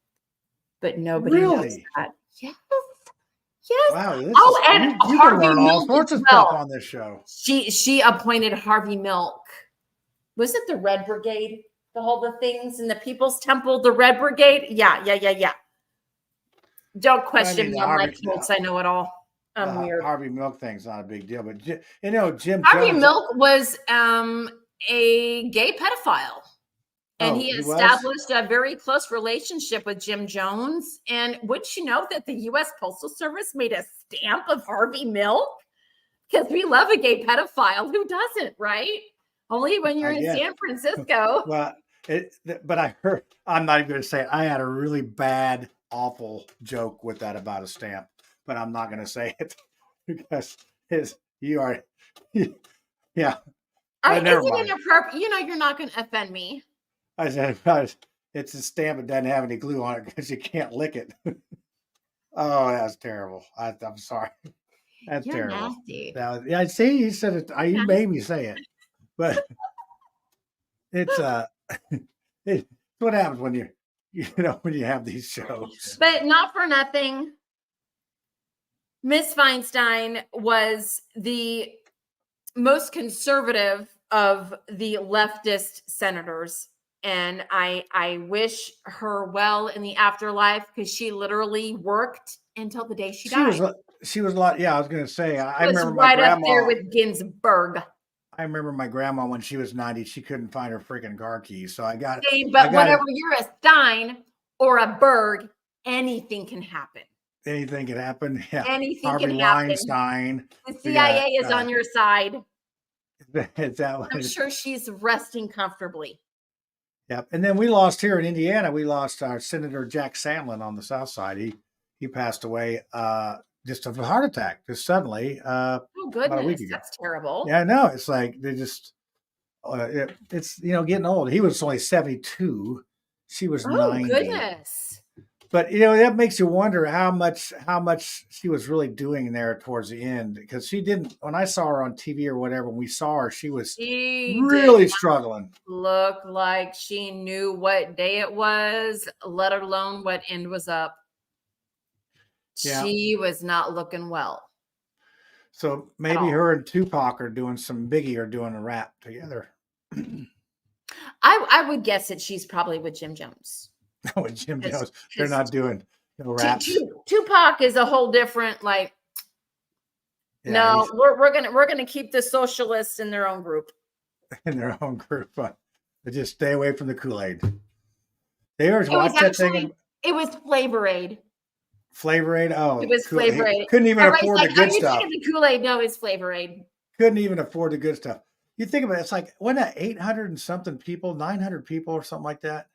But nobody knows Really? that. Yes. Yes. Wow. And you can Harvey learn all Milk sorts as of stuff well. on this show. She appointed Harvey Milk. Was it the Red Brigade? The things in the People's Temple, the Red Brigade? Yeah. Don't question me on my quotes. I know it all. I'm weird. Harvey Milk thing's not a big deal, but Jim Harvey Jones. Milk was a gay pedophile. And he established a very close relationship with Jim Jones. And wouldn't you know that the U.S. Postal Service made a stamp of Harvey Milk? Because we love a gay pedophile. Who doesn't, right? Only when you're in San Francisco. Well, but I heard, I'm not even going to say it. I had a really bad, awful joke with that about a stamp, but I'm not going to say it because yeah. Never mind. Inappropriate? You're not going to offend me. I said, it's a stamp. It doesn't have any glue on it because you can't lick it. Oh, that's terrible. I'm sorry. That's terrible. Nasty. Yeah, see, you said it. You made me say it, but it's it's what happens when when you have these shows. But not for nothing, Miss Feinstein was the most conservative of the leftist senators. And I wish her well in the afterlife because she literally worked until the day she died. She was a lot. Yeah, I was going to say. I remember my grandma up there with Ginsburg. I remember my grandma when she was 90. She couldn't find her freaking car keys, so I got it. But whenever you're a Stein or a Berg, anything can happen. Anything can happen. Yeah. Anything Harvey can happen. Weinstein. The CIA is on your side. Is that what I'm sure she's resting comfortably. Yep. And then we lost here in Indiana. We lost our Senator Jack Samlin on the South Side. He passed away just of a heart attack, just suddenly. Oh goodness, that's terrible. Yeah, no, it's like they just it's getting old. He was only 72. She was 90. Goodness. But that makes you wonder how much she was really doing there towards the end, because she didn't. When I saw her on TV or whatever, when we saw her, she was really struggling. Look like she knew what day it was, let alone what end was up. Yeah. She was not looking well. So maybe her and Tupac are doing Biggie are doing a rap together. I would guess that she's probably with Jim Jones. With Jim Jones, they're not doing raps. Tupac is a whole different no, we're gonna keep the socialists in their own group. In their own group, but just stay away from the Kool-Aid. They always watch that thing. It was Flavor Aid. Flavor Aid. Oh, it was Flavor Aid. Couldn't even afford the good stuff. The Kool-Aid? No, it's Flavor Aid. Couldn't even afford the good stuff. You think about it, it's like, wasn't that 800 and something people, 900 people or something like that?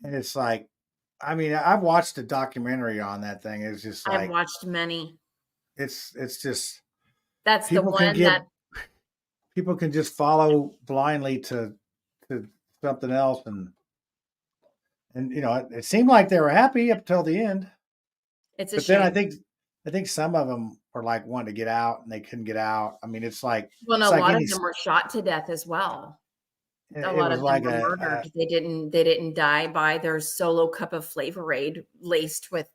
And it's like, I mean, I've watched a documentary on that thing. It's just like, I've watched many. It's just, that's the one that people can just follow blindly to something else. And it seemed like they were happy up till the end. It's a but shame. Then I think some of them were like wanting to get out and they couldn't get out. I mean, it's like, well, a lot of them were shot to death as well. A lot of them were murdered. They didn't die by their solo cup of Flavor Aid laced with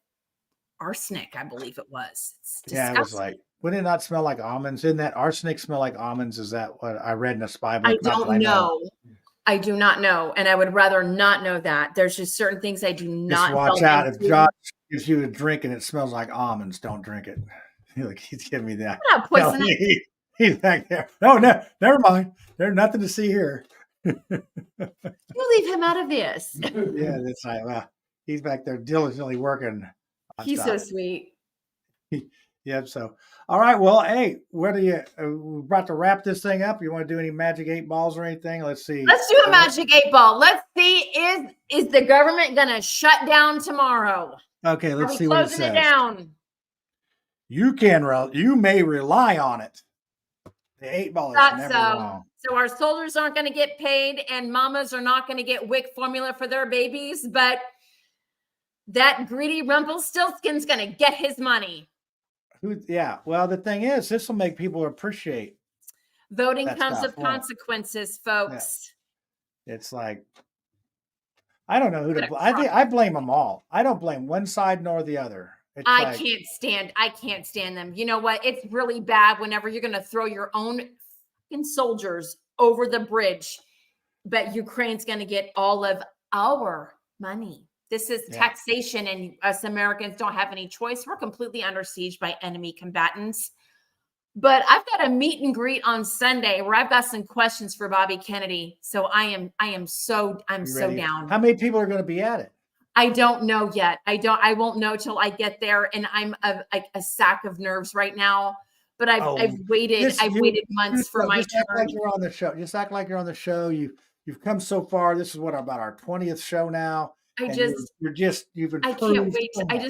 arsenic, I believe it was. It's Yeah, it was disgusting. like, would it not smell like almonds? Didn't that arsenic smell like almonds? Is that what I read in a spy I book? Not that don't I know. know. I do not know, and I would rather not know that. There's just certain things I do Just not watch delve out. If into. Josh gives you a drink and it smells like almonds, don't drink it. Like he's giving me that. I'm not Telling poisoning. me he's back there. No, no, never mind. There's nothing to see here. You leave him out of this. Yeah, that's right. Well, he's back there diligently working on He's so stuff. sweet. Yep. So, all right. Well, hey, what are you? We're about to wrap this thing up. You want to do any magic 8 balls or anything? Let's see. Let's do a magic 8 ball. Let's see, is the government gonna shut down tomorrow? Okay, let's Are we see what it closing it says. down? You may rely on it. The 8 ball is Thought never so. wrong. So our soldiers aren't going to get paid, and mamas are not going to get WIC formula for their babies, but that greedy Rumpelstiltskin's going to get his money. Yeah. Well, the thing is, this will make people appreciate. Voting That comes stuff, with won't it? consequences, folks. It's like, I don't know who to. Gonna I think cry. I blame them all. I don't blame one side nor the other. It's I like, can't stand them. You know what? It's really bad whenever you're going to throw your own fucking soldiers over the bridge, but Ukraine's going to get all of our money. This is Yeah. taxation, and us Americans don't have any choice. We're completely under siege by enemy combatants. But I've got a meet and greet on Sunday where I've got some questions for Bobby Kennedy. So I'm so you ready? down. How many people are going to be at it? I don't know yet. I won't know till I get there, and I'm a sack of nerves right now. But I've waited months for my just act turn. like you're on the show. Just act like you're on the show. You've come so far. This is what, about our 20th show now. you've improved. I can't wait. So much.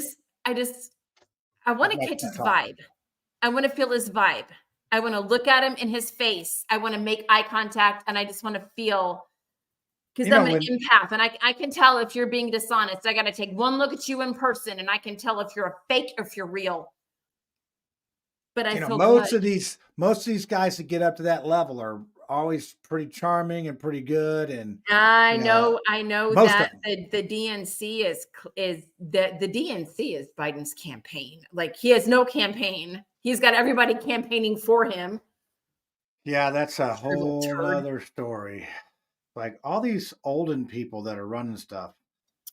I want to Like catch that his talk. vibe. I want to feel his vibe. I want to look at him in his face. I want to make eye contact, and I just want to feel, because I'm an empath, and I can tell if you're being dishonest. I got to take one look at you in person, and I can tell if you're a fake or if you're real. But I feel most of these guys that get up to that level are always pretty charming and pretty good. And I know that the DNC is the DNC is Biden's campaign. Like, he has no campaign. He's got everybody campaigning for him. Yeah, that's a whole other story. Like all these olden people that are running stuff.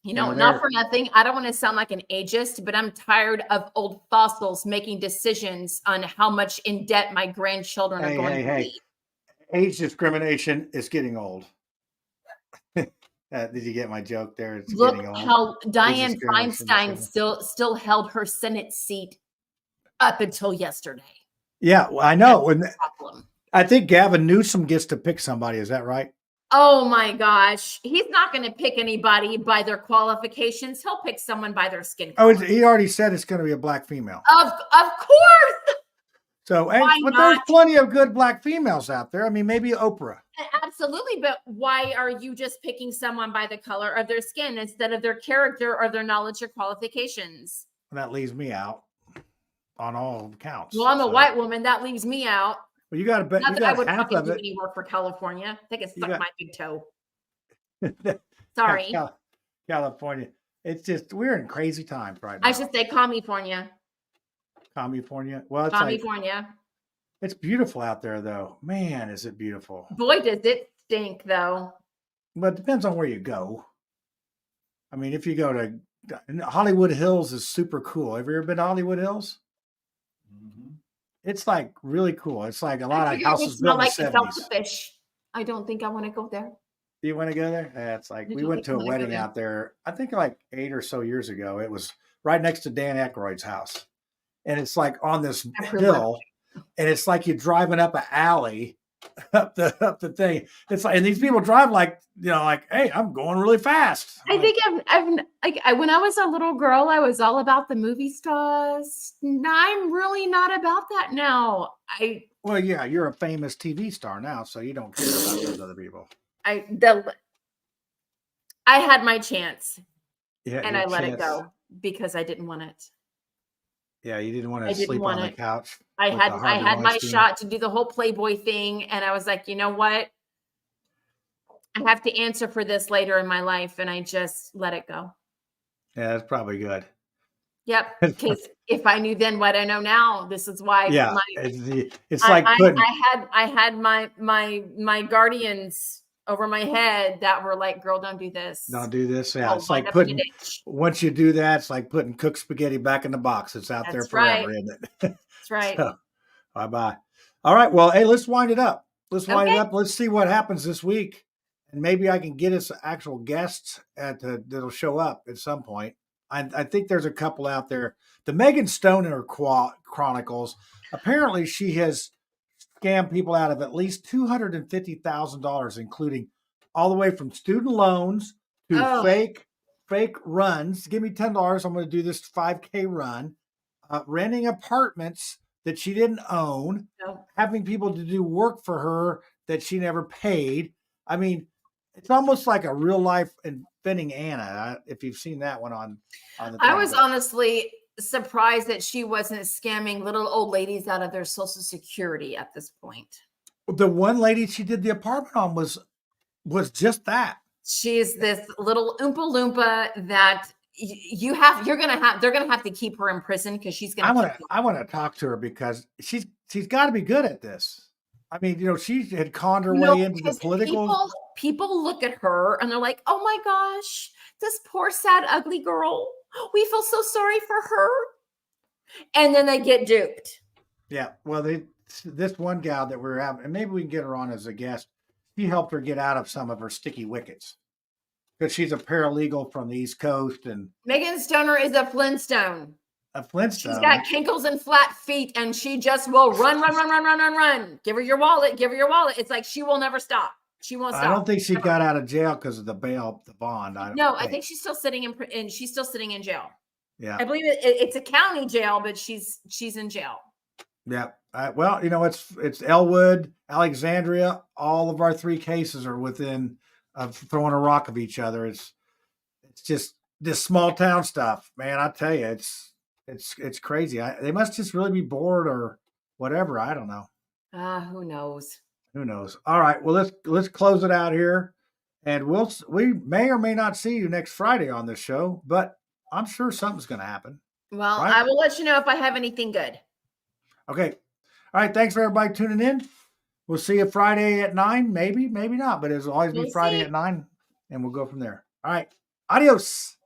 Not for nothing. I don't want to sound like an ageist, but I'm tired of old fossils making decisions on how much in debt my grandchildren are going to be. Age discrimination is getting old. Did you get my joke there? It's Look getting old. how Dianne Feinstein still held her Senate seat up until yesterday. Yeah, well, I know. I think Gavin Newsom gets to pick somebody. Is that right? Oh my gosh. He's not going to pick anybody by their qualifications. He'll pick someone by their skin color. Oh, he already said it's going to be a black female. Of course. So, but there's plenty of good black females out there. I mean, maybe Oprah. Absolutely. But why are you just picking someone by the color of their skin instead of their character or their knowledge or qualifications? That leaves me out on all counts. Well, I'm a white woman. That leaves me out. Well, you got to bet. Not that I would fucking do any work for California. I can suck my big toe. Sorry. California. It's just, we're in crazy times right now. I should say California. California. Well, it's California. It's beautiful out there, though. Man, is it beautiful. Boy, does it stink, though. But it depends on where you go. I mean, if you go to Hollywood Hills is super cool. Have you ever been to Hollywood Hills? Mm-hmm. It's like really cool. It's like a lot of houses built in the 70s. I don't think I want to go there. Do you want to go there? It's like we went to a wedding out there, I think like 8 or so years ago. It was right next to Dan Aykroyd's house. And it's like on this hill, and it's like you're driving up an alley up the thing. It's like, and these people drive like, hey, I'm going really fast. I think when I was a little girl, I was all about the movie stars. I'm really not about that now. Well, yeah, you're a famous TV star now, so you don't care about those other people. I had my chance, and I let it go because I didn't want it. Yeah, you didn't want to sleep on the couch. I had my shot to do the whole Playboy thing, and I was like, you know what? I have to answer for this later in my life, and I just let it go. Yeah, that's probably good. Yep. Because if I knew then what I know now, this is why Yeah, my it's like putting. I had my guardians over my head that were like, "Girl, don't do this. Don't do this. Yeah, You'll it's wind like up in a putting. ditch." Once you do that, it's like putting cooked spaghetti back in the box. It's out there That's right. forever, isn't it? That's right. So, bye bye. All right. Well, hey, let's wind it up. Let's wind it Okay. up. Let's see what happens this week, and maybe I can get us actual guests that'll show up at some point. I think there's a couple out there. The Megan Stoner Chronicles. Apparently, she has scammed people out of at least $250,000, including all the way from student loans to Oh, fake runs. Give me $10. I'm going to do this 5K run. Renting apartments that she didn't own, no. having people to do work for her that she never paid. I mean, it's almost like a real life Inventing Anna. If you've seen that one on the I thing. was honestly surprised that she wasn't scamming little old ladies out of their Social Security at this point. The one lady she did the apartment on was just that. She's this little Oompa Loompa that they're gonna have to keep her in prison because she's gonna. I want to talk to her because she's got to be good at this. I mean, she had conned her way into the because political. people look at her and they're like, "Oh my gosh, this poor sad ugly girl. We feel so sorry for her," and then they get duped. Yeah, well, this one gal that we're having, and maybe we can get her on as a guest. She helped her get out of some of her sticky wickets because she's a paralegal from the East Coast and Megan Stoner is a Flintstone. a Flintstone. She's got kinkles and flat feet, and she just will run. Give her your wallet. Give her your wallet. It's like she will never stop. She won't stop. I don't think she got out of jail because of the bond. I think she's still sitting she's still sitting in jail. Yeah, I believe it's a county jail, but she's in jail. Yeah. Well, it's Elwood, Alexandria. All of our three cases are within of throwing a rock of each other. It's just this small town stuff, man. I tell you, it's crazy. They must just really be bored or whatever. I don't know. Who knows? Who knows? All right. Well, let's close it out here, and we may or may not see you next Friday on this show, but I'm sure something's going to happen. Well, right? I will let you know if I have anything good. Okay. All right. Thanks for everybody tuning in. We'll see you Friday at 9, maybe not, but it'll always be Friday at 9, and we'll go from there. All right. Adios.